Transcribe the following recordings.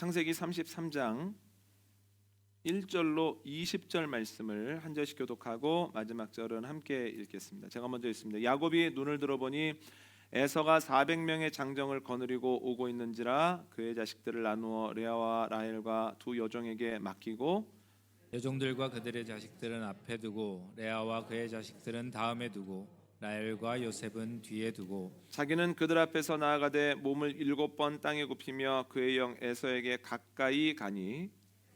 창세기 33장 1절로 20절 말씀을 한 절씩 교독하고 마지막 절은 함께 읽겠습니다. 제가 먼저 읽습니다. 야곱이 눈을 들어보니 에서가 400명의 장정을 거느리고 오고 있는지라 그의 자식들을 나누어 레아와 라헬과 두 여종에게 맡기고 여종들과 그들의 자식들은 앞에 두고 레아와 그의 자식들은 다음에 두고 라헬과 요셉은 뒤에 두고 자기는 그들 앞에서 나아가되 몸을 7번 땅에 굽히며 그의 영 에서에게 가까이 가니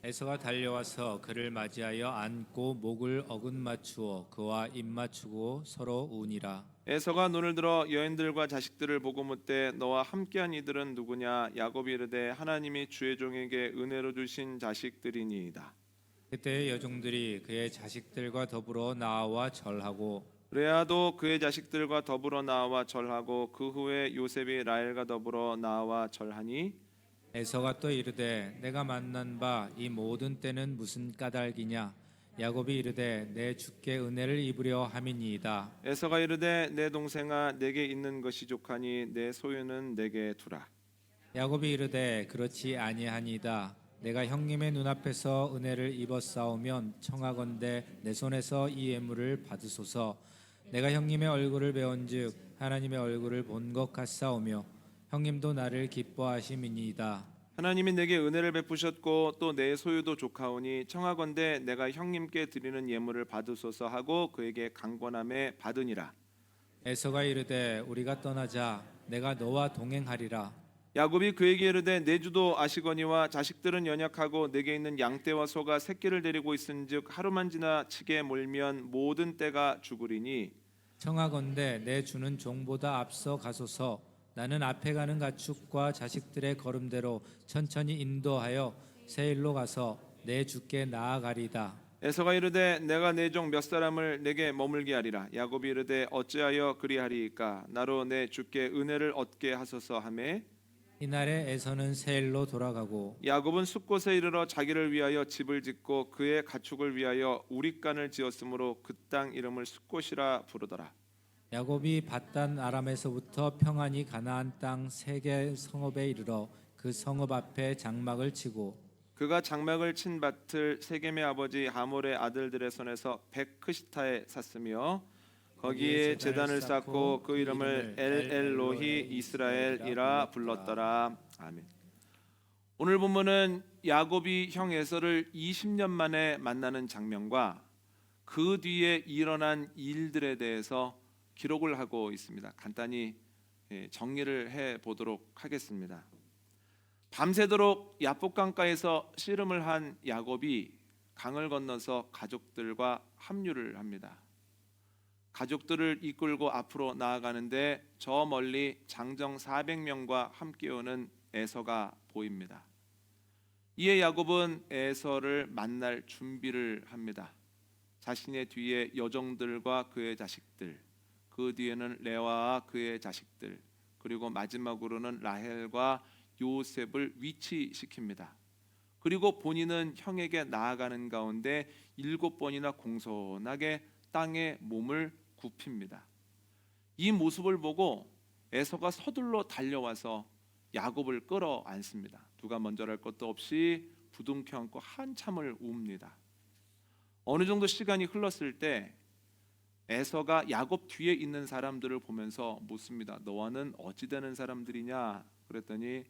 에서가 달려와서 그를 맞이하여 안고 목을 어긋 맞추어 그와 입 맞추고 서로 우니라. 에서가 눈을 들어 여인들과 자식들을 보고 묻되 너와 함께한 이들은 누구냐? 야곱이 이르되 하나님이 주의 종에게 은혜로 주신 자식들이니이다. 그때 여종들이 그의 자식들과 더불어 나와 절하고 레아도 그의 자식들과 더불어 나와 절하고 그 후에 요셉이 라헬과 더불어 나와 절하니 에서가 또 이르되 내가 만난 바 이 모든 때는 무슨 까닭이냐? 야곱이 이르되 내 주께 은혜를 입으려 함이니이다. 에서가 이르되 내 동생아 내게 있는 것이 족하니 내 소유는 내게 두라. 야곱이 이르되 그렇지 아니하니이다. 내가 형님의 눈앞에서 은혜를 입었사오면 청하건대 내 손에서 이 예물을 받으소서. 내가 형님의 얼굴을 배운즉 하나님의 얼굴을 본 것 같사오며 형님도 나를 기뻐하심이니이다. 하나님이 내게 은혜를 베푸셨고 또 내 소유도 족하오니 청하건대 내가 형님께 드리는 예물을 받으소서 하고 그에게 강권함에 받으니라. 에서가 이르되 우리가 떠나자. 내가 너와 동행하리라. 야곱이 그에게 이르되 내 주도 아시거니와 자식들은 연약하고 내게 있는 양떼와 소가 새끼를 데리고 있은즉 하루만 지나치게 몰면 모든 떼가 죽으리니 청하건대 내 주는 종보다 앞서 가소서. 나는 앞에 가는 가축과 자식들의 걸음대로 천천히 인도하여 세일로 가서 내 주께 나아가리다. 에서가 이르되 내가 내 종 몇 사람을 내게 머물게 하리라. 야곱이 이르되 어찌하여 그리하리이까? 나로 내 주께 은혜를 얻게 하소서 하매 이날에 에서는 세일로 돌아가고 야곱은 숫곳에 이르러 자기를 위하여 집을 짓고 그의 가축을 위하여 우릿간을 지었으므로 그 땅 이름을 숫곳이라 부르더라. 야곱이 밧단 아람에서부터 평안히 가나안 땅 세계 성읍에 이르러 그 성읍 앞에 장막을 치고 그가 장막을 친 밭을 세겜의 아버지 하몰의 아들들의 손에서 백크시타에 샀으며 거기에 제단을 쌓고 그 이름을 엘엘로히 이스라엘이라 불렀더라. 아멘. 오늘 본문은 야곱이 형 에서를 20년 만에 만나는 장면과 그 뒤에 일어난 일들에 대해서 기록을 하고 있습니다. 간단히 정리를 해 보도록 하겠습니다. 밤새도록 야복강가에서 씨름을 한 야곱이 강을 건너서 가족들과 합류를 합니다. 가족들을 이끌고 앞으로 나아가는데 저 멀리 장정 400명과 함께 오는 에서가 보입니다. 이에 야곱은 에서를 만날 준비를 합니다. 자신의 뒤에 여종들과 그의 자식들, 그 뒤에는 레아와 그의 자식들, 그리고 마지막으로는 라헬과 요셉을 위치시킵니다. 그리고 본인은 형에게 나아가는 가운데 7번이나 공손하게 땅에 몸을 굽힙니다. 이 모습을 보고 에서가 서둘러 달려와서 야곱을 끌어안습니다. 누가 먼저랄 것도 없이 부둥켜 안고 한참을 웁니다. 어느 정도 시간이 흘렀을 때 에서가 야곱 뒤에 있는 사람들을 보면서 묻습니다. 너와는 어찌 되는 사람들이냐? 그랬더니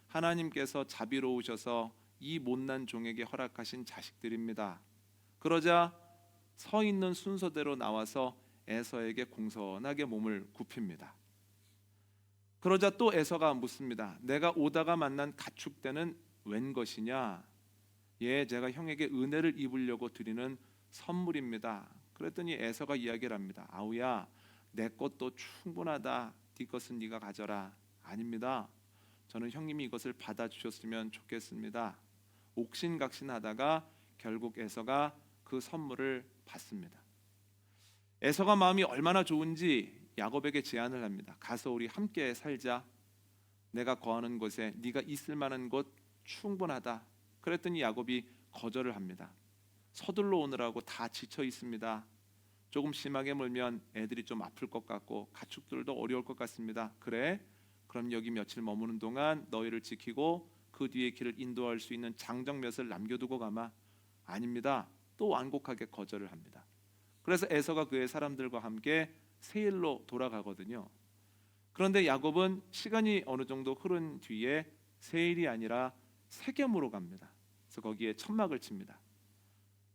하나님께서 자비로우셔서 이 못난 종에게 허락하신 자식들입니다. 그러자 서 있는 순서대로 나와서 에서에게 공손하게 몸을 굽힙니다. 그러자 또 에서가 묻습니다. 내가 오다가 만난 가축대는 웬 것이냐? 예, 제가 형에게 은혜를 입으려고 드리는 선물입니다. 그랬더니 에서가 이야기를 합니다. 아우야, 내 것도 충분하다. 네 것은 네가 가져라. 아닙니다. 저는 형님이 이것을 받아주셨으면 좋겠습니다. 옥신각신하다가 결국 에서가 그 선물을 받습니다. 에서가 마음이 얼마나 좋은지 야곱에게 제안을 합니다. 가서 우리 함께 살자. 내가 거하는 곳에 네가 있을 만한 곳 충분하다. 그랬더니 야곱이 거절을 합니다. 서둘러 오느라고 다 지쳐 있습니다. 조금 심하게 물면 애들이 좀 아플 것 같고 가축들도 어려울 것 같습니다. 그래? 그럼 여기 며칠 머무는 동안 너희를 지키고 그 뒤에 길을 인도할 수 있는 장정몇을 남겨두고 가마? 아닙니다. 또 완곡하게 거절을 합니다. 그래서 에서가 그의 사람들과 함께 세일로 돌아가거든요. 그런데 야곱은 시간이 어느 정도 흐른 뒤에 세일이 아니라 세겜으로 갑니다. 그래서 거기에 천막을 칩니다.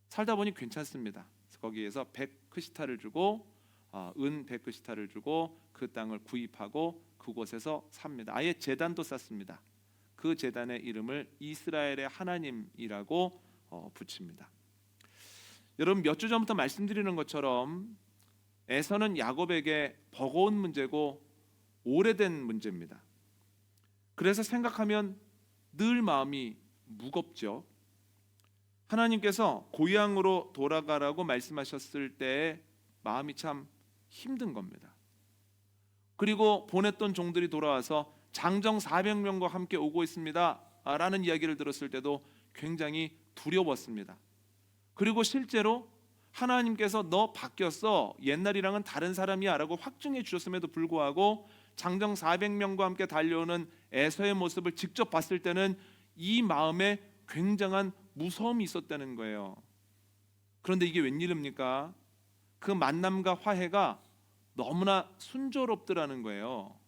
살다 보니 괜찮습니다. 그래서 거기에서 100크시타를 주고 은 100크시타를 주고 그 땅을 구입하고 그곳에서 삽니다. 아예 제단도 쌓습니다. 그 제단의 이름을 이스라엘의 하나님이라고 붙입니다. 여러분, 몇 주 전부터 말씀드리는 것처럼 에서는 야곱에게 버거운 문제고 오래된 문제입니다. 그래서 생각하면 늘 마음이 무겁죠. 하나님께서 고향으로 돌아가라고 말씀하셨을 때 마음이 참 힘든 겁니다. 그리고 보냈던 종들이 돌아와서 장정 400명과 함께 오고 있습니다 라는 이야기를 들었을 때도 굉장히 두려웠습니다. 그리고 실제로 하나님께서 너 바뀌었어, 옛날이랑은 다른 사람이야 라고 확증해 주셨음에도 불구하고 장정 400명과 함께 달려오는 에서의 모습을 직접 봤을 때는 이 마음에 굉장한 무서움이 있었다는 거예요. 그런데 이게 웬일입니까? 그 만남과 화해가 너무나 순조롭더라는 거예요.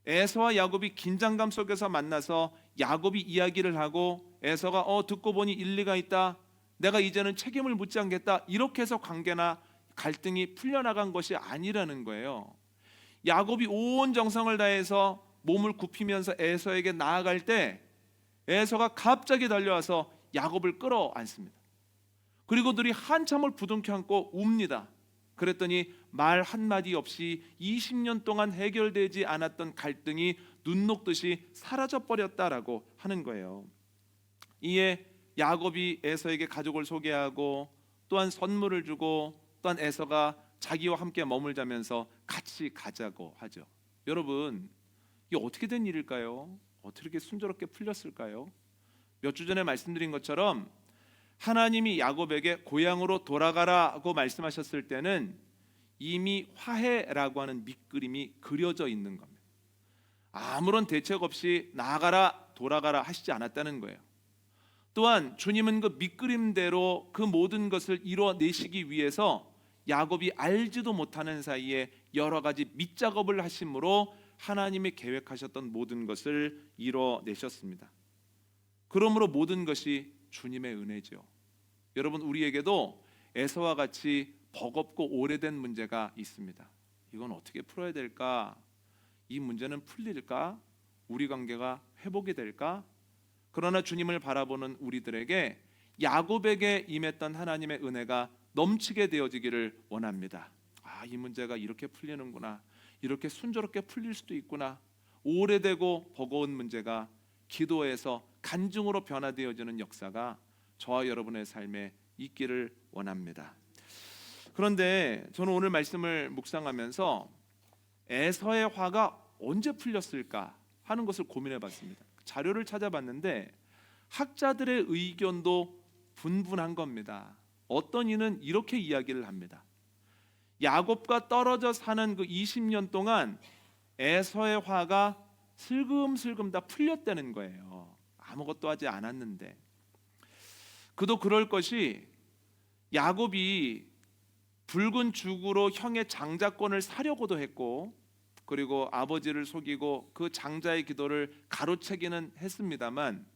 에서와 야곱이 긴장감 속에서 만나서 야곱이 이야기를 하고 에서가 듣고 보니 일리가 있다, 내가 이제는 책임을 묻지 않겠다, 이렇게 해서 관계나 갈등이 풀려나간 것이 아니라는 거예요. 야곱이 온 정성을 다해서 몸을 굽히면서 에서에게 나아갈 때 에서가 갑자기 달려와서 야곱을 끌어안습니다. 그리고 둘이 한참을 부둥켜 안고 웁니다. 그랬더니 말 한마디 없이 20년 동안 해결되지 않았던 갈등이 눈 녹듯이 사라져버렸다라고 하는 거예요. 이에 야곱이 에서에게 가족을 소개하고 또한 선물을 주고 또한 에서가 자기와 함께 머물자면서 같이 가자고 하죠. 여러분, 이게 어떻게 된 일일까요? 어떻게 이렇게 순조롭게 풀렸을까요? 몇 주 전에 말씀드린 것처럼 하나님이 야곱에게 고향으로 돌아가라고 말씀하셨을 때는 이미 화해라고 하는 밑그림이 그려져 있는 겁니다. 아무런 대책 없이 나아가라, 돌아가라 하시지 않았다는 거예요. 또한 주님은 그 밑그림대로 그 모든 것을 이뤄내시기 위해서 야곱이 알지도 못하는 사이에 여러 가지 밑작업을 하심으로 하나님이 계획하셨던 모든 것을 이뤄내셨습니다. 그러므로 모든 것이 주님의 은혜죠. 여러분, 우리에게도 에서와 같이 버겁고 오래된 문제가 있습니다. 이건 어떻게 풀어야 될까? 이 문제는 풀릴까? 우리 관계가 회복이 될까? 그러나 주님을 바라보는 우리들에게 야곱에게 임했던 하나님의 은혜가 넘치게 되어지기를 원합니다. 이 문제가 이렇게 풀리는구나, 이렇게 순조롭게 풀릴 수도 있구나. 오래되고 버거운 문제가 기도에서 간증으로 변화되어지는 역사가 저와 여러분의 삶에 있기를 원합니다. 그런데 저는 오늘 말씀을 묵상하면서 에서의 화가 언제 풀렸을까 하는 것을 고민해 봤습니다. 자료를 찾아봤는데 학자들의 의견도 분분한 겁니다. 어떤 이는 이렇게 이야기를 합니다. 야곱과 떨어져 사는 그 20년 동안 에서의 화가 슬금슬금 다 풀렸다는 거예요. 아무것도 하지 않았는데. 그도 그럴 것이 야곱이 붉은 죽으로 형의 장자권을 사려고도 했고, 그리고 아버지를 속이고 그 장자의 기도를 가로채기는 했습니다만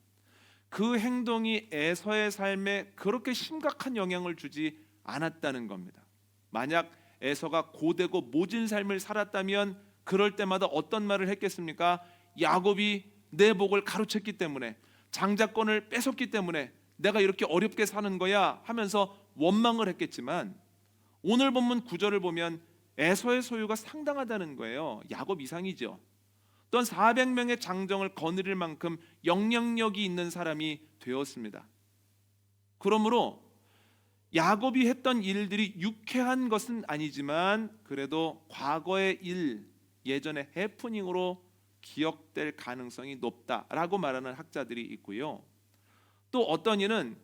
그 행동이 에서의 삶에 그렇게 심각한 영향을 주지 않았다는 겁니다. 만약 에서가 고되고 모진 삶을 살았다면 그럴 때마다 어떤 말을 했겠습니까? 야곱이 내 복을 가로챘기 때문에, 장자권을 뺏었기 때문에 내가 이렇게 어렵게 사는 거야 하면서 원망을 했겠지만, 오늘 본문 9절을 보면 에서의 소유가 상당하다는 거예요. 야곱 이상이죠. 또한 400명의 장정을 거느릴 만큼 영향력이 있는 사람이 되었습니다. 그러므로 야곱이 했던 일들이 유쾌한 것은 아니지만 그래도 과거의 일, 예전의 해프닝으로 기억될 가능성이 높다라고 말하는 학자들이 있고요. 또 어떤 이는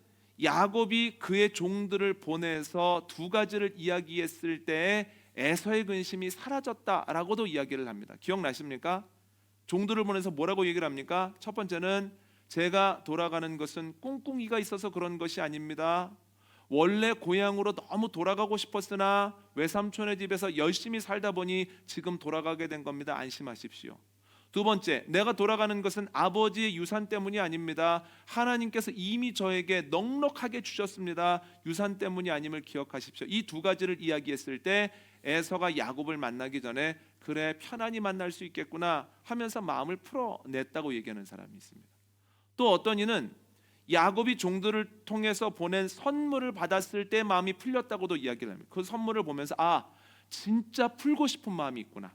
야곱이 그의 종들을 보내서 두 가지를 이야기했을 때 에서의 근심이 사라졌다라고도 이야기를 합니다. 기억나십니까? 종들을 보내서 뭐라고 얘기를 합니까? 첫 번째는 제가 돌아가는 것은 꿍꿍이가 있어서 그런 것이 아닙니다. 원래 고향으로 너무 돌아가고 싶었으나 외삼촌의 집에서 열심히 살다 보니 지금 돌아가게 된 겁니다. 안심하십시오. 두 번째, 내가 돌아가는 것은 아버지의 유산 때문이 아닙니다. 하나님께서 이미 저에게 넉넉하게 주셨습니다. 유산 때문이 아님을 기억하십시오. 이 두 가지를 이야기했을 때 에서가 야곱을 만나기 전에 그래 편안히 만날 수 있겠구나 하면서 마음을 풀어냈다고 얘기하는 사람이 있습니다. 또 어떤 이는 야곱이 종들을 통해서 보낸 선물을 받았을 때 마음이 풀렸다고도 이야기를 합니다. 그 선물을 보면서 진짜 풀고 싶은 마음이 있구나.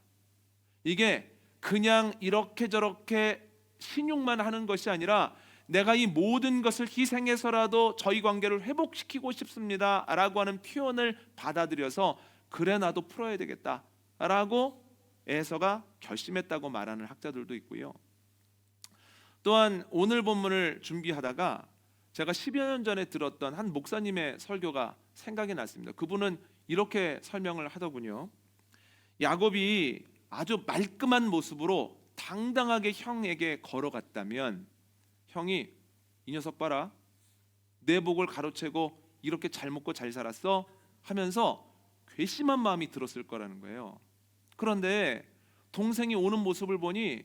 이게 그냥 이렇게 저렇게 신용만 하는 것이 아니라 내가 이 모든 것을 희생해서라도 저희 관계를 회복시키고 싶습니다 라고 하는 표현을 받아들여서 그래 나도 풀어야 되겠다 라고 에서가 결심했다고 말하는 학자들도 있고요. 또한 오늘 본문을 준비하다가 제가 10여 년 전에 들었던 한 목사님의 설교가 생각이 났습니다. 그분은 이렇게 설명을 하더군요. 야곱이 아주 말끔한 모습으로 당당하게 형에게 걸어갔다면 형이 이 녀석 봐라, 내 복을 가로채고 이렇게 잘 먹고 잘 살았어 하면서 괘씸한 마음이 들었을 거라는 거예요. 그런데 동생이 오는 모습을 보니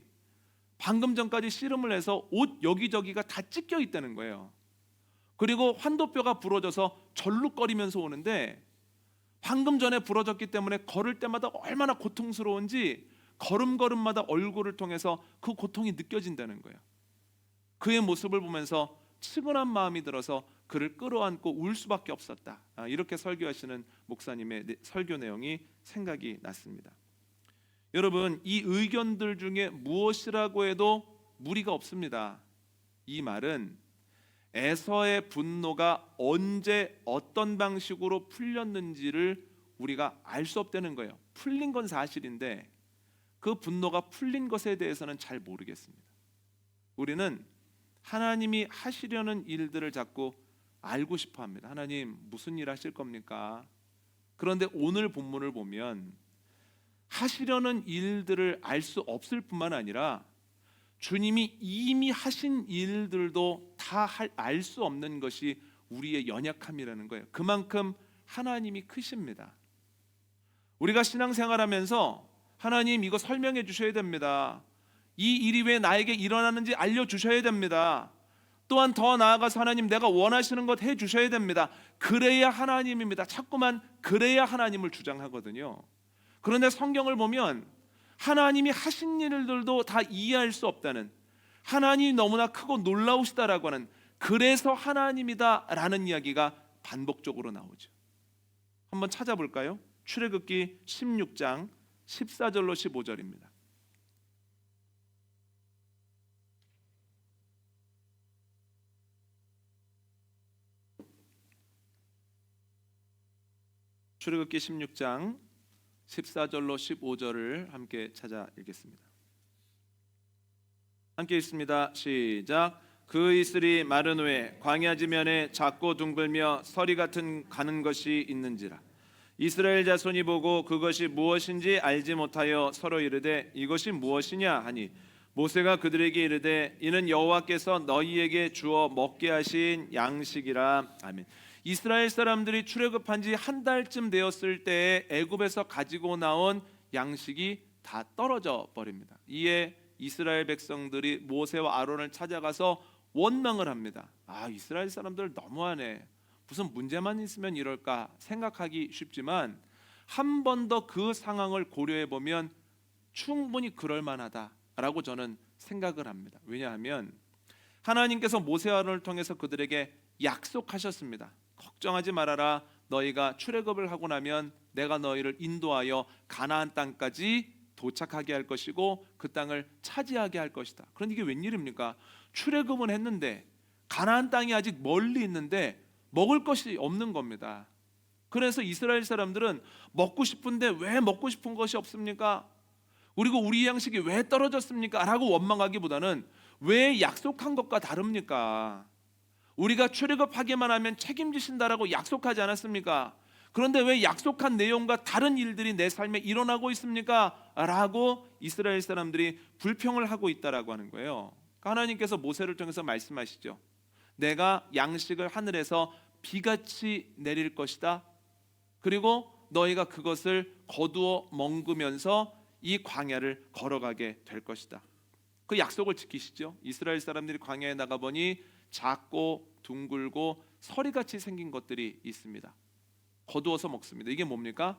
방금 전까지 씨름을 해서 옷 여기저기가 다 찢겨 있다는 거예요. 그리고 환도뼈가 부러져서 절룩거리면서 오는데 방금 전에 부러졌기 때문에 걸을 때마다 얼마나 고통스러운지 걸음걸음마다 얼굴을 통해서 그 고통이 느껴진다는 거예요. 그의 모습을 보면서 측은한 마음이 들어서 그를 끌어안고 울 수밖에 없었다. 이렇게 설교하시는 목사님의 설교 내용이 생각이 났습니다. 여러분, 이 의견들 중에 무엇이라고 해도 무리가 없습니다. 이 말은 에서의 분노가 언제 어떤 방식으로 풀렸는지를 우리가 알 수 없다는 거예요. 풀린 건 사실인데 그 분노가 풀린 것에 대해서는 잘 모르겠습니다. 우리는 하나님이 하시려는 일들을 자꾸 알고 싶어 합니다. 하나님 무슨 일 하실 겁니까? 그런데 오늘 본문을 보면 하시려는 일들을 알 수 없을 뿐만 아니라 주님이 이미 하신 일들도 다 알 수 없는 것이 우리의 연약함이라는 거예요. 그만큼 하나님이 크십니다. 우리가 신앙생활하면서 하나님 이거 설명해 주셔야 됩니다. 이 일이 왜 나에게 일어나는지 알려주셔야 됩니다. 또한 더 나아가서 하나님 내가 원하시는 것 해주셔야 됩니다. 그래야 하나님입니다. 자꾸만 그래야 하나님을 주장하거든요. 그런데 성경을 보면 하나님이 하신 일들도 다 이해할 수 없다는, 하나님이 너무나 크고 놀라우시다라고 하는, 그래서 하나님이다라는 이야기가 반복적으로 나오죠. 한번 찾아볼까요? 출애굽기 16장 14절로 15절입니다. 출애굽기 16장 14절로 15절을 함께 찾아 읽겠습니다. 함께 읽습니다. 시작. 그 이슬이 마른 후에 광야 지면에 작고 둥글며 서리 같은 가는 것이 있는지라 이스라엘 자손이 보고 그것이 무엇인지 알지 못하여 서로 이르되 이것이 무엇이냐 하니 모세가 그들에게 이르되 이는 여호와께서 너희에게 주어 먹게 하신 양식이라. 아멘. 이스라엘 사람들이 출애굽한 지 한 달쯤 되었을 때에 애굽에서 가지고 나온 양식이 다 떨어져 버립니다. 이에 이스라엘 백성들이 모세와 아론을 찾아가서 원망을 합니다. 이스라엘 사람들 너무하네. 무슨 문제만 있으면 이럴까 생각하기 쉽지만 한 번 더 그 상황을 고려해 보면 충분히 그럴 만하다라고 저는 생각을 합니다. 왜냐하면 하나님께서 모세와 아론을 통해서 그들에게 약속하셨습니다. 걱정하지 말아라. 너희가 출애굽을 하고 나면 내가 너희를 인도하여 가나안 땅까지 도착하게 할 것이고 그 땅을 차지하게 할 것이다. 그런데 이게 웬일입니까? 출애굽은 했는데 가나안 땅이 아직 멀리 있는데 먹을 것이 없는 겁니다. 그래서 이스라엘 사람들은 먹고 싶은데 왜 먹고 싶은 것이 없습니까? 그리고 우리 양식이 왜 떨어졌습니까? 라고 원망하기보다는 왜 약속한 것과 다릅니까? 우리가 출애굽하기만 하면 책임지신다라고 약속하지 않았습니까? 그런데 왜 약속한 내용과 다른 일들이 내 삶에 일어나고 있습니까? 라고 이스라엘 사람들이 불평을 하고 있다라고 하는 거예요. 하나님께서 모세를 통해서 말씀하시죠. 내가 양식을 하늘에서 비같이 내릴 것이다. 그리고 너희가 그것을 거두어 먹으면서 이 광야를 걸어가게 될 것이다. 그 약속을 지키시죠. 이스라엘 사람들이 광야에 나가보니 작고 둥글고 서리같이 생긴 것들이 있습니다. 거두어서 먹습니다. 이게 뭡니까?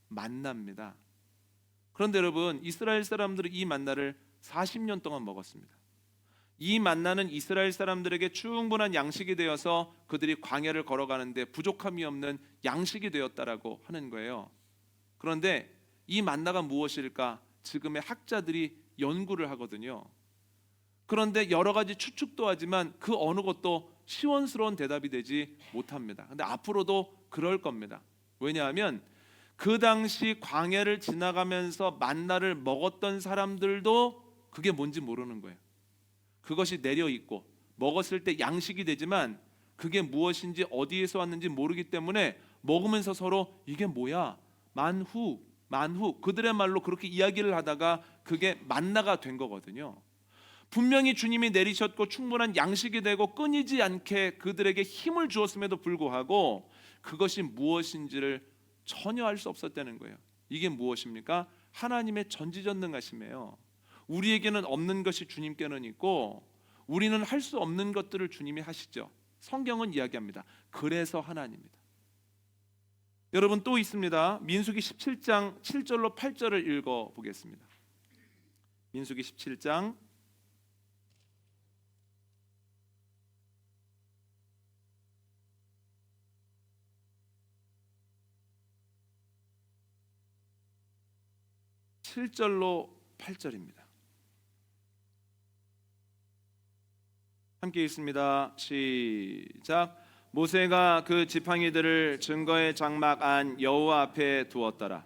만나입니다. 그런데 여러분, 이스라엘 사람들은 이 만나를 40년 동안 먹었습니다. 이 만나는 이스라엘 사람들에게 충분한 양식이 되어서 그들이 광야를 걸어가는데 부족함이 없는 양식이 되었다라고 하는 거예요. 그런데 이 만나가 무엇일까? 지금의 학자들이 연구를 하거든요. 그런데 여러 가지 추측도 하지만 그 어느 것도 시원스러운 대답이 되지 못합니다. 근데 앞으로도 그럴 겁니다. 왜냐하면 그 당시 광야를 지나가면서 만나를 먹었던 사람들도 그게 뭔지 모르는 거예요. 그것이 내려 있고 먹었을 때 양식이 되지만 그게 무엇인지 어디에서 왔는지 모르기 때문에 먹으면서 서로 이게 뭐야? 만후 그들의 말로 그렇게 이야기를 하다가 그게 만나가 된 거거든요. 분명히 주님이 내리셨고 충분한 양식이 되고 끊이지 않게 그들에게 힘을 주었음에도 불구하고 그것이 무엇인지를 전혀 알 수 없었다는 거예요. 이게 무엇입니까? 하나님의 전지전능하심이에요. 우리에게는 없는 것이 주님께는 있고 우리는 할 수 없는 것들을 주님이 하시죠. 성경은 이야기합니다. 그래서 하나님입니다. 여러분 또 있습니다. 민수기 17장 7절로 8절을 읽어보겠습니다. 민수기 17장 7절로 8절입니다. 함께 읽습니다. 시작. 모세가 그 지팡이들을 증거의 장막 안 여호와 앞에 두었더라.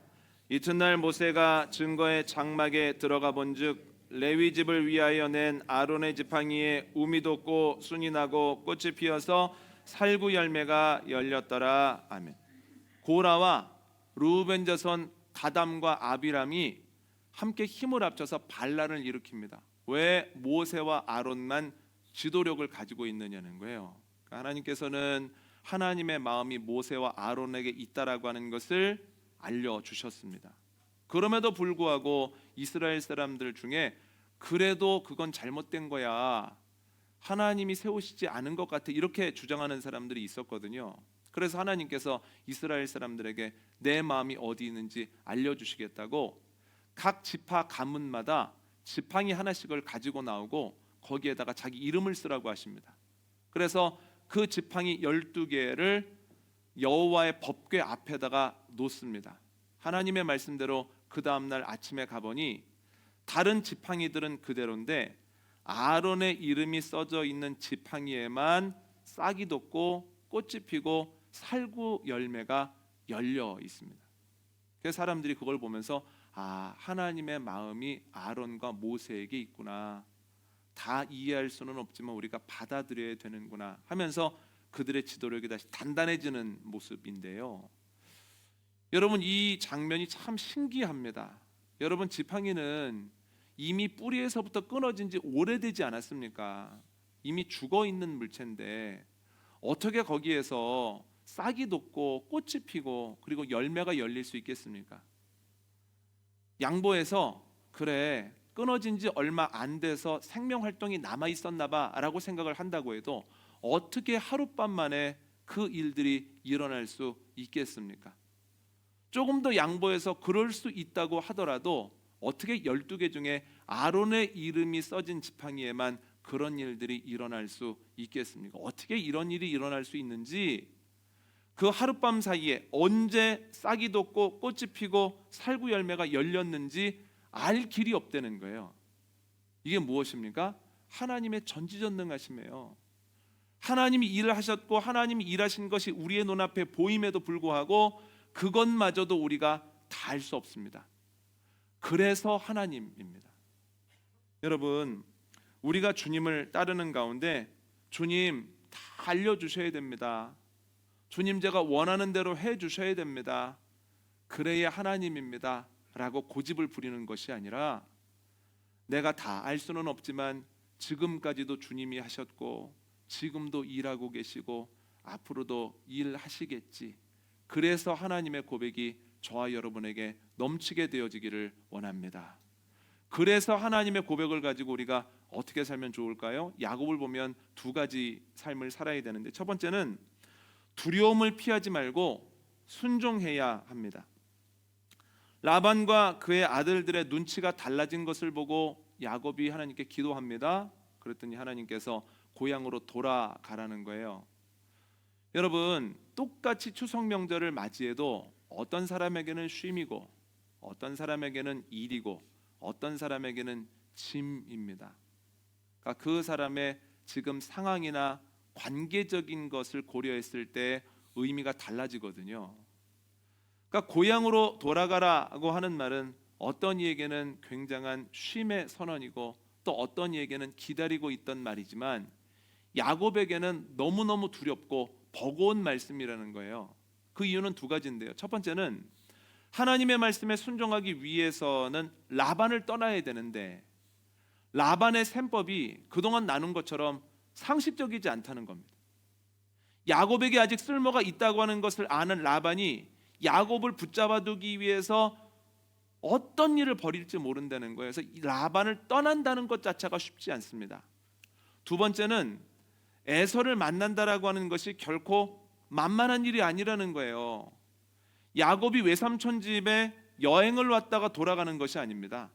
이튿날 모세가 증거의 장막에 들어가 본즉 레위 집을 위하여 낸 아론의 지팡이에 우미 돋고 순이 나고 꽃이 피어서 살구 열매가 열렸더라. 아멘. 고라와 르우벤 자손 가담과 아비람이 함께 힘을 합쳐서 반란을 일으킵니다. 왜 모세와 아론만 지도력을 가지고 있느냐는 거예요. 하나님께서는 하나님의 마음이 모세와 아론에게 있다라고 하는 것을 알려주셨습니다. 그럼에도 불구하고 이스라엘 사람들 중에 그래도 그건 잘못된 거야, 하나님이 세우시지 않은 것 같아, 이렇게 주장하는 사람들이 있었거든요. 그래서 하나님께서 이스라엘 사람들에게 내 마음이 어디 있는지 알려주시겠다고 각 지파 가문마다 지팡이 하나씩을 가지고 나오고 거기에다가 자기 이름을 쓰라고 하십니다. 그래서 그 지팡이 12개를 여호와의 법궤 앞에다가 놓습니다. 하나님의 말씀대로 그 다음날 아침에 가보니 다른 지팡이들은 그대로인데 아론의 이름이 써져 있는 지팡이에만 싹이 돋고 꽃이 피고 살구 열매가 열려 있습니다. 그래서 사람들이 그걸 보면서 하나님의 마음이 아론과 모세에게 있구나, 다 이해할 수는 없지만 우리가 받아들여야 되는구나 하면서 그들의 지도력이 다시 단단해지는 모습인데요. 여러분 이 장면이 참 신기합니다. 여러분 지팡이는 이미 뿌리에서부터 끊어진 지 오래되지 않았습니까? 이미 죽어 있는 물체인데 어떻게 거기에서 싹이 돋고 꽃이 피고 그리고 열매가 열릴 수 있겠습니까? 양보해서 그래 끊어진 지 얼마 안 돼서 생명 활동이 남아 있었나 봐라고 생각을 한다고 해도 어떻게 하룻밤 만에 그 일들이 일어날 수 있겠습니까? 조금 더 양보해서 그럴 수 있다고 하더라도 어떻게 12개 중에 아론의 이름이 써진 지팡이에만 그런 일들이 일어날 수 있겠습니까? 어떻게 이런 일이 일어날 수 있는지, 그 하룻밤 사이에 언제 싹이 돋고 꽃이 피고 살구 열매가 열렸는지 알 길이 없다는 거예요. 이게 무엇입니까? 하나님의 전지전능하심이에요. 하나님이 일을 하셨고 하나님이 일하신 것이 우리의 눈앞에 보임에도 불구하고 그것마저도 우리가 다 알 수 없습니다. 그래서 하나님입니다. 여러분 우리가 주님을 따르는 가운데 주님 다 알려주셔야 됩니다. 주님 제가 원하는 대로 해주셔야 됩니다. 그래야 하나님입니다 라고 고집을 부리는 것이 아니라 내가 다 알 수는 없지만 지금까지도 주님이 하셨고 지금도 일하고 계시고 앞으로도 일하시겠지. 그래서 하나님의 고백이 저와 여러분에게 넘치게 되어지기를 원합니다. 그래서 하나님의 고백을 가지고 우리가 어떻게 살면 좋을까요? 야곱을 보면 두 가지 삶을 살아야 되는데, 첫 번째는 두려움을 피하지 말고 순종해야 합니다. 라반과 그의 아들들의 눈치가 달라진 것을 보고 야곱이 하나님께 기도합니다. 그랬더니 하나님께서 고향으로 돌아가라는 거예요. 여러분, 똑같이 추석 명절을 맞이해도 어떤 사람에게는 쉼이고 어떤 사람에게는 일이고 어떤 사람에게는 짐입니다. 그러니까 그 사람의 지금 상황이나 관계적인 것을 고려했을 때 의미가 달라지거든요. 그러니까 고향으로 돌아가라고 하는 말은 어떤 이에게는 굉장한 쉼의 선언이고 또 어떤 이에게는 기다리고 있던 말이지만 야곱에게는 너무너무 두렵고 버거운 말씀이라는 거예요. 그 이유는 두 가지인데요. 첫 번째는 하나님의 말씀에 순종하기 위해서는 라반을 떠나야 되는데 라반의 셈법이 그동안 나눈 것처럼 상식적이지 않다는 겁니다. 야곱에게 아직 쓸모가 있다고 하는 것을 아는 라반이 야곱을 붙잡아두기 위해서 어떤 일을 벌일지 모른다는 거예요. 그래서 라반을 떠난다는 것 자체가 쉽지 않습니다. 두 번째는 에서를 만난다라고 하는 것이 결코 만만한 일이 아니라는 거예요. 야곱이 외삼촌 집에 여행을 왔다가 돌아가는 것이 아닙니다.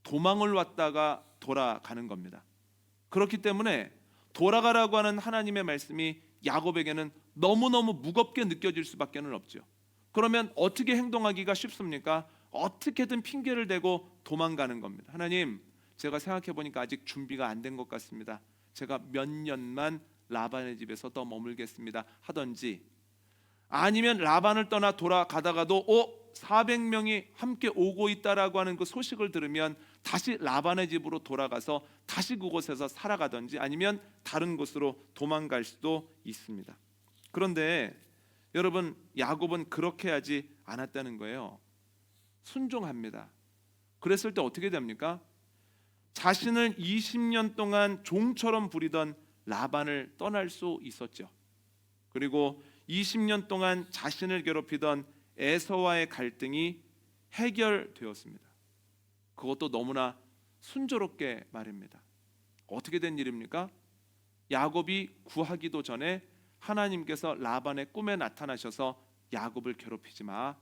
도망을 왔다가 돌아가는 겁니다. 그렇기 때문에 돌아가라고 하는 하나님의 말씀이 야곱에게는 너무너무 무겁게 느껴질 수밖에 없죠. 그러면 어떻게 행동하기가 쉽습니까? 어떻게든 핑계를 대고 도망가는 겁니다. 하나님, 제가 생각해 보니까 아직 준비가 안 된 것 같습니다. 제가 몇 년만 라반의 집에서 더 머물겠습니다 하던지, 아니면 라반을 떠나 돌아가다가도 400명이 함께 오고 있다라고 하는 그 소식을 들으면 다시 라반의 집으로 돌아가서 다시 그곳에서 살아가든지 아니면 다른 곳으로 도망갈 수도 있습니다. 그런데 여러분, 야곱은 그렇게 하지 않았다는 거예요. 순종합니다. 그랬을 때 어떻게 됩니까? 자신을 20년 동안 종처럼 부리던 라반을 떠날 수 있었죠. 그리고 20년 동안 자신을 괴롭히던 에서와의 갈등이 해결되었습니다. 그것도 너무나 순조롭게 말입니다. 어떻게 된 일입니까? 야곱이 구하기도 전에 하나님께서 라반의 꿈에 나타나셔서 야곱을 괴롭히지 마.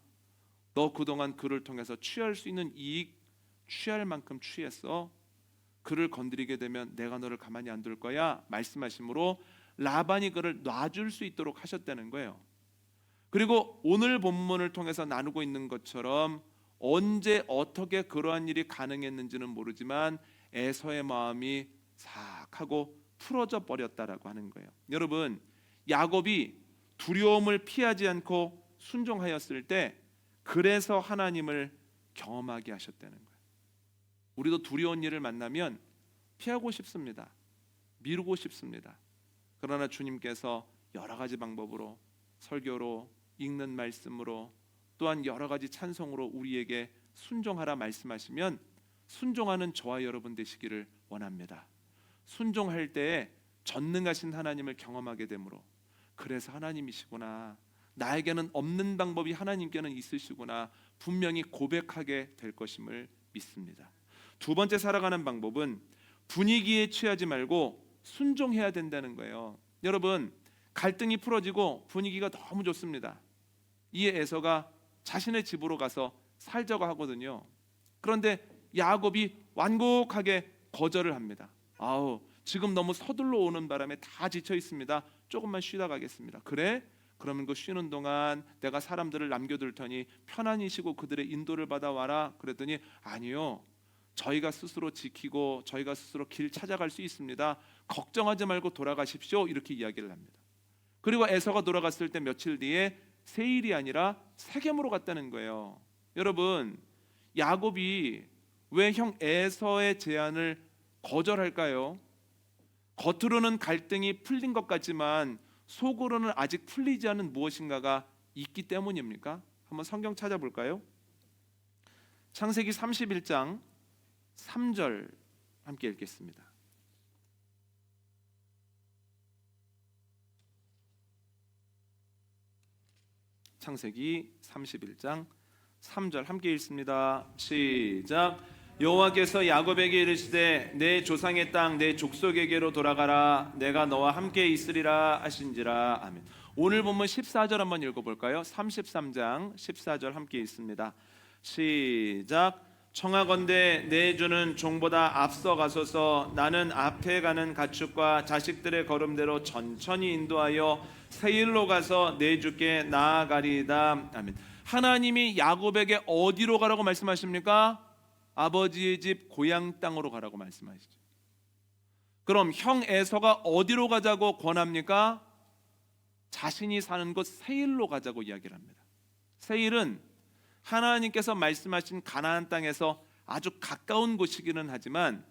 너 그동안 그를 통해서 취할 수 있는 이익 취할 만큼 취했어. 그를 건드리게 되면 내가 너를 가만히 안 둘 거야 말씀하심으로 라반이 그를 놔줄 수 있도록 하셨다는 거예요. 그리고 오늘 본문을 통해서 나누고 있는 것처럼 언제 어떻게 그러한 일이 가능했는지는 모르지만 에서의 마음이 싹 하고 풀어져 버렸다라고 하는 거예요. 여러분, 야곱이 두려움을 피하지 않고 순종하였을 때 그래서 하나님을 경험하게 하셨다는 거예요. 우리도 두려운 일을 만나면 피하고 싶습니다. 미루고 싶습니다. 그러나 주님께서 여러 가지 방법으로, 설교로, 읽는 말씀으로, 또한 여러 가지 찬송으로 우리에게 순종하라 말씀하시면 순종하는 저와 여러분 되시기를 원합니다. 순종할 때에 전능하신 하나님을 경험하게 되므로 그래서 하나님이시구나, 나에게는 없는 방법이 하나님께는 있으시구나 분명히 고백하게 될 것임을 믿습니다. 두 번째 살아가는 방법은 분위기에 취하지 말고 순종해야 된다는 거예요. 여러분, 갈등이 풀어지고 분위기가 너무 좋습니다. 이에 에서가 자신의 집으로 가서 살자고 하거든요. 그런데 야곱이 완곡하게 거절을 합니다. 지금 너무 서둘러 오는 바람에 다 지쳐 있습니다. 조금만 쉬다 가겠습니다. 그래? 그러면 그 쉬는 동안 내가 사람들을 남겨둘 테니 편안히 쉬고 그들의 인도를 받아와라. 그랬더니 아니요, 저희가 스스로 지키고 저희가 스스로 길 찾아갈 수 있습니다. 걱정하지 말고 돌아가십시오. 이렇게 이야기를 합니다. 그리고 에서가 돌아갔을 때 며칠 뒤에 세일이 아니라 세겜으로 갔다는 거예요. 여러분, 야곱이 왜 형 에서의 제안을 거절할까요? 겉으로는 갈등이 풀린 것 같지만 속으로는 아직 풀리지 않은 무엇인가가 있기 때문입니까? 한번 성경 찾아볼까요? 창세기 31장 3절 함께 읽겠습니다. 창세기 31장 3절 함께 읽습니다. 시작. 여호와께서 야곱에게 이르시되 내 조상의 땅 내 족속에게로 돌아가라. 내가 너와 함께 있으리라 하신지라. 아멘. 오늘 본문 14절 한번 읽어볼까요? 33장 14절 함께 읽습니다. 시작. 청하건대 내 주는 종보다 앞서 가소서. 나는 앞에 가는 가축과 자식들의 걸음대로 천천히 인도하여 세일로 가서 내 주께 나아가리이다. 아멘. 하나님이 야곱에게 어디로 가라고 말씀하십니까? 아버지의 집 고향 땅으로 가라고 말씀하시죠. 그럼 형 에서가 어디로 가자고 권합니까? 자신이 사는 곳 세일로 가자고 이야기를 합니다. 세일은 하나님께서 말씀하신 가나안 땅에서 아주 가까운 곳이기는 하지만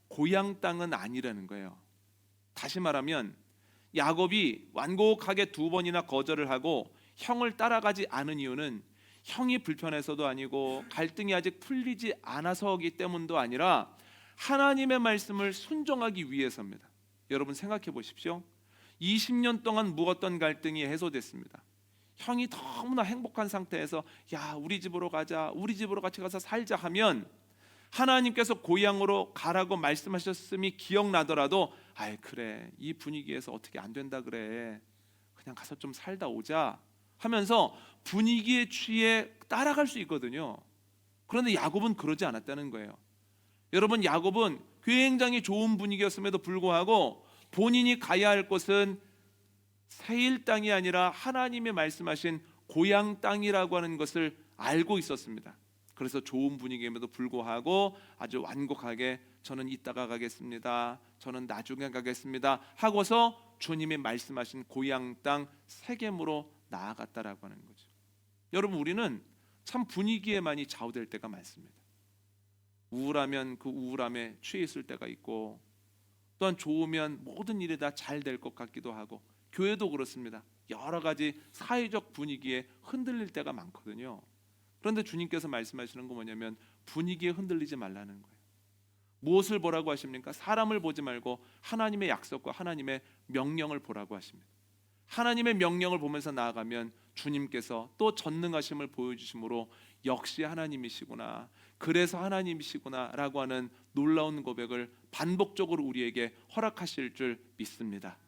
고향 땅은 아니라는 거예요. 다시 말하면 야곱이 완곡하게 2번이나 거절을 하고 형을 따라가지 않은 이유는 형이 불편해서도 아니고 갈등이 아직 풀리지 않아서이기 때문도 아니라 하나님의 말씀을 순종하기 위해서입니다. 여러분 생각해 보십시오. 20년 동안 묵었던 갈등이 해소됐습니다. 형이 너무나 행복한 상태에서 야 우리 집으로 가자, 우리 집으로 같이 가서 살자 하면 하나님께서 고향으로 가라고 말씀하셨음이 기억나더라도 아이 그래 이 분위기에서 어떻게 안 된다 그래 그냥 가서 좀 살다 오자 하면서 분위기에 취해 따라갈 수 있거든요. 그런데 야곱은 그러지 않았다는 거예요. 여러분 야곱은 굉장히 좋은 분위기였음에도 불구하고 본인이 가야 할 곳은 세일 땅이 아니라 하나님의 말씀하신 고향 땅이라고 하는 것을 알고 있었습니다. 그래서 좋은 분위기임에도 불구하고 아주 완곡하게 저는 이따가 가겠습니다, 저는 나중에 가겠습니다 하고서 주님이 말씀하신 고향 땅 세겜으로 나아갔다라고 하는 거죠. 여러분 우리는 참 분위기에 많이 좌우될 때가 많습니다. 우울하면 그 우울함에 취해 있을 때가 있고 또한 좋으면 모든 일이 다 잘 될 것 같기도 하고 교회도 그렇습니다. 여러 가지 사회적 분위기에 흔들릴 때가 많거든요. 그런데 주님께서 말씀하시는 건 뭐냐면 분위기에 흔들리지 말라는 거예요. 무엇을 보라고 하십니까? 사람을 보지 말고 하나님의 약속과 하나님의 명령을 보라고 하십니다. 하나님의 명령을 보면서 나아가면 주님께서 또 전능하심을 보여주심으로 역시 하나님이시구나, 그래서 하나님이시구나 라고 하는 놀라운 고백을 반복적으로 우리에게 허락하실 줄 믿습니다.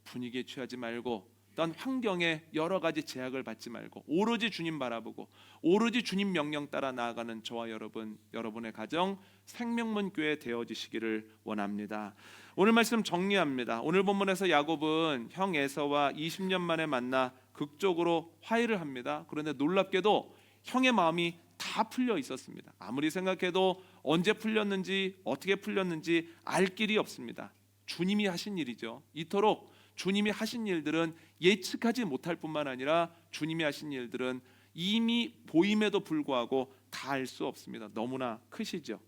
분위기에 취하지 말고 또한 환경에 여러 가지 제약을 받지 말고 오로지 주님 바라보고 오로지 주님 명령 따라 나아가는 저와 여러분, 여러분의 가정 생명문 교회 되어지시기를 원합니다. 오늘 말씀 정리합니다. 오늘 본문에서 야곱은 형 에서와 20년 만에 만나 극적으로 화해를 합니다. 그런데 놀랍게도 형의 마음이 다 풀려 있었습니다. 아무리 생각해도 언제 풀렸는지 어떻게 풀렸는지 알 길이 없습니다. 주님이 하신 일이죠. 이토록 주님이 하신 일들은 예측하지 못할 뿐만 아니라 주님이 하신 일들은 이미 보임에도 불구하고 다 알 수 없습니다. 너무나 크시죠.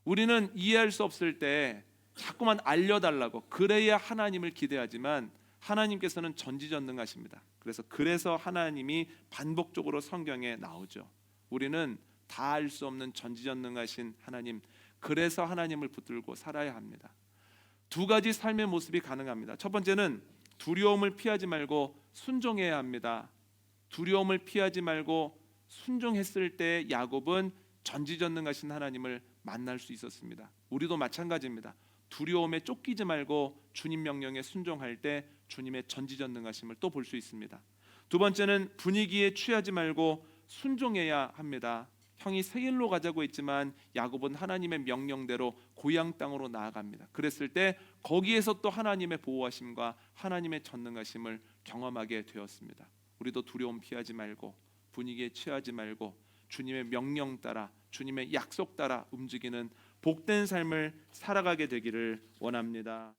우리는 이해할 수 없을 때 자꾸만 알려달라고 그래야 하나님을 기대하지만 하나님께서는 전지전능하십니다. 그래서 하나님이 반복적으로 성경에 나오죠. 우리는 다 알 수 없는 전지전능하신 하나님, 그래서 하나님을 붙들고 살아야 합니다. 2가지 삶의 모습이 가능합니다. 첫 번째는 두려움을 피하지 말고 순종해야 합니다. 두려움을 피하지 말고 순종했을 때 야곱은 전지전능하신 하나님을 만날 수 있었습니다. 우리도 마찬가지입니다. 두려움에 쫓기지 말고 주님 명령에 순종할 때 주님의 전지전능하심을 또 볼 수 있습니다. 2번째는 분위기에 취하지 말고 순종해야 합니다. 형이 세일로 가자고 했지만 야곱은 하나님의 명령대로 고향 땅으로 나아갑니다. 그랬을 때 거기에서 또 하나님의 보호하심과 하나님의 전능하심을 경험하게 되었습니다. 우리도 두려움 피하지 말고 분위기에 취하지 말고 주님의 명령 따라 주님의 약속 따라 움직이는 복된 삶을 살아가게 되기를 원합니다.